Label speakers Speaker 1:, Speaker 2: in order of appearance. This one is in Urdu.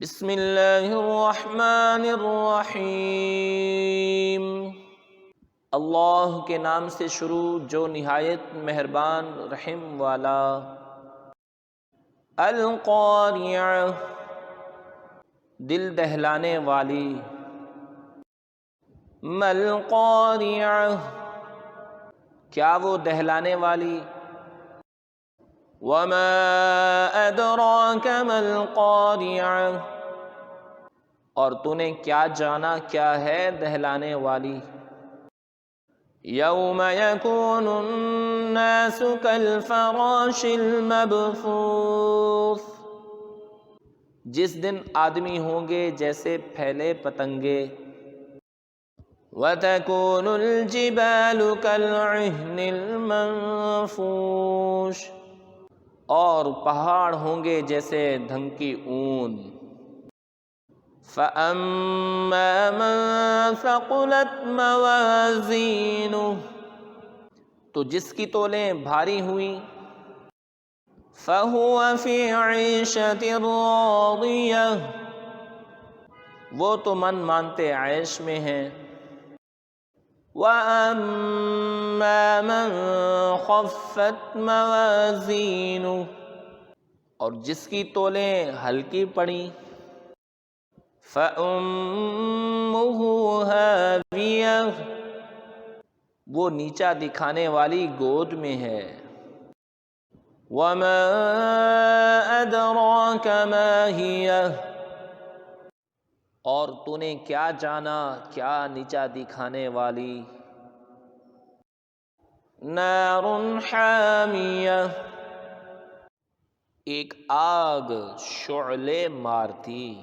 Speaker 1: بسم اللہ الرحمن الرحیم۔ اللہ کے نام سے شروع جو نہایت مہربان رحم والا۔ القاریعہ، دل دہلانے والی۔ ما القاریعہ، کیا وہ دہلانے والی؟ وما ادراک ما القاریعہ، اور تو نے کیا جانا کیا ہے دہلانے والی؟ یوم یکون الناس کالفراش المبثوث، جس دن آدمی ہوں گے جیسے پھیلے پتنگے۔ وتکون الجبال کالعہن المنفوش، اور پہاڑ ہوں گے جیسے دھنکی اون۔ فَأَمَّا مَن ثَقُلَتْ مَوَازِينُهُ، تو جس کی تولیں بھاری ہوئیں۔ فَهُوَ فِي عِيشَةٍ رَاضِيَةٍ، وہ تو من مانتے عیش میں ہیں۔ وَأَمَّا مَن خَفَّتْ مَوَازِينُهُ، اور جس کی تولیں ہلکی پڑیں۔ فَأُمُّهُ هَاوِيَةٌ، وہ نیچا دکھانے والی گود میں ہے۔ وَمَا أَدْرَاكَ مَا هِيَهْ، اور تو نے کیا جانا کیا نیچا دکھانے والی؟ نار حامیہ، ایک آگ شعلے مارتی۔